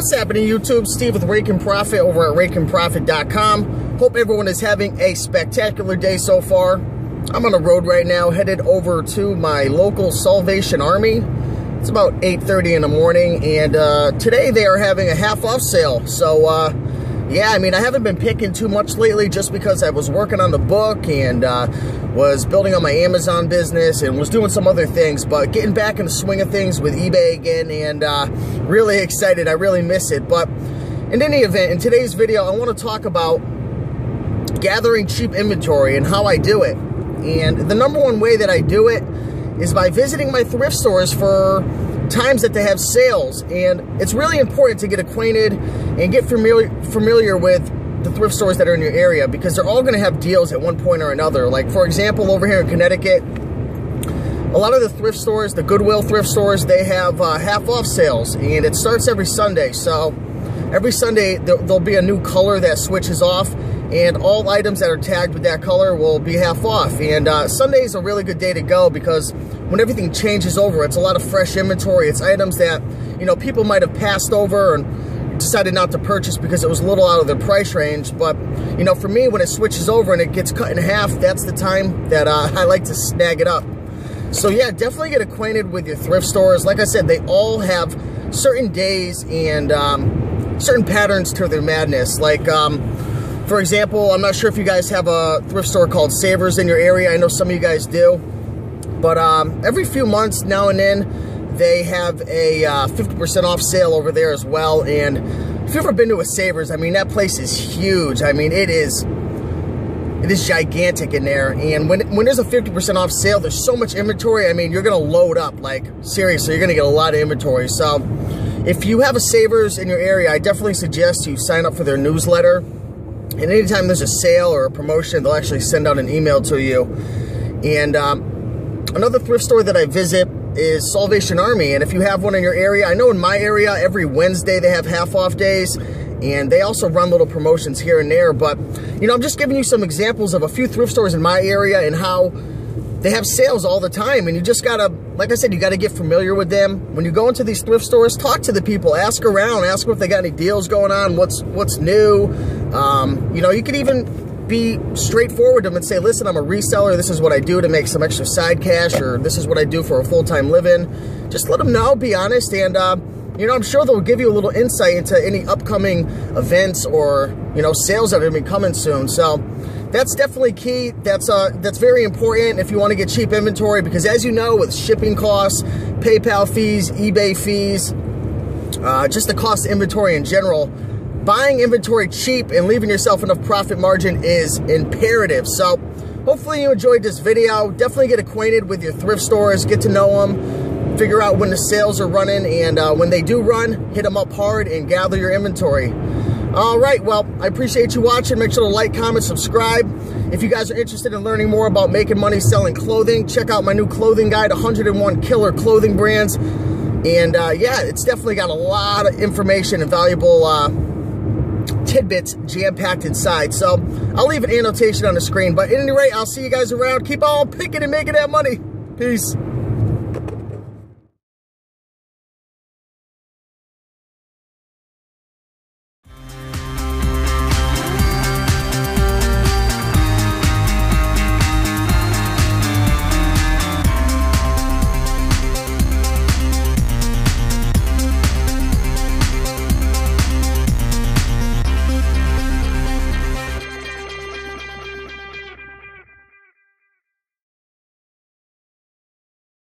What's happening, YouTube? Steve with Raiken Profit over at RaikenProfit.com. Hope everyone is having a spectacular day so far. I'm on the road right now, headed over to my local Salvation Army. It's about 8:30 in the morning, and today they are having a half-off sale. So, yeah, I mean, I haven't been picking too much lately just because I was working on the book and was building on my Amazon business and was doing some other things, but getting back in the swing of things with eBay again, and really excited. I really miss it. But in any event, in today's video, I want to talk about gathering cheap inventory and how I do it. And the number one way that I do it is by visiting my thrift stores for times that they have sales. And it's really important to get acquainted and get familiar with the thrift stores that are in your area, because they're all going to have deals at one point or another. Like, for example, over here in Connecticut, a lot of the thrift stores, the Goodwill thrift stores, they have half-off sales, and it starts every Sunday. So every Sunday there'll be a new color that switches off, and all items that are tagged with that color will be half off. And Sunday is a really good day to go, because when everything changes over, it's a lot of fresh inventory. It's items that, you know, people might have passed over and decided not to purchase because it was a little out of their price range. But, you know, for me, when it switches over and it gets cut in half, that's the time that I like to snag it up. So yeah, definitely get acquainted with your thrift stores. Like I said, they all have certain days and certain patterns to their madness. Like, for example, I'm not sure if you guys have a thrift store called Savers in your area. I know some of you guys do. But every few months, now and then, they have a 50% off sale over there as well. And if you've ever been to a Savers, I mean, that place is huge. I mean, it is gigantic in there. And when there's a 50% off sale, there's so much inventory. I mean, you're going to load up. Like, seriously, you're going to get a lot of inventory. So if you have a Savers in your area, I definitely suggest you sign up for their newsletter. And anytime there's a sale or a promotion, they'll actually send out an email to you. And another thrift store that I visit is Salvation Army. And if you have one in your area, I know in my area, every Wednesday they have half-off days. And they also run little promotions here and there. But, you know, I'm just giving you some examples of a few thrift stores in my area and how they have sales all the time. And you just gotta, like I said, you gotta get familiar with them. When you go into these thrift stores, talk to the people, ask around, ask them if they got any deals going on, what's new. You know, you could even be straightforward to them and say, listen, I'm a reseller. This is what I do to make some extra side cash, or this is what I do for a full-time living. Just let them know, be honest, and you know, I'm sure they'll give you a little insight into any upcoming events or, you know, sales that are going to be coming soon. So that's definitely key. That's very important if you want to get cheap inventory, because as you know, with shipping costs, PayPal fees, eBay fees, just the cost of inventory in general, buying inventory cheap and leaving yourself enough profit margin is imperative. So hopefully you enjoyed this video. Definitely get acquainted with your thrift stores, get to know them, figure out when the sales are running, and when they do run, hit them up hard and gather your inventory. All right, well, I appreciate you watching. Make sure to like, comment, subscribe. If you guys are interested in learning more about making money selling clothing, check out my new clothing guide, 101 Killer Clothing Brands. And yeah, it's definitely got a lot of information and valuable tidbits jam-packed inside. So I'll leave an annotation on the screen. But at any rate, I'll see you guys around. Keep on picking and making that money. Peace.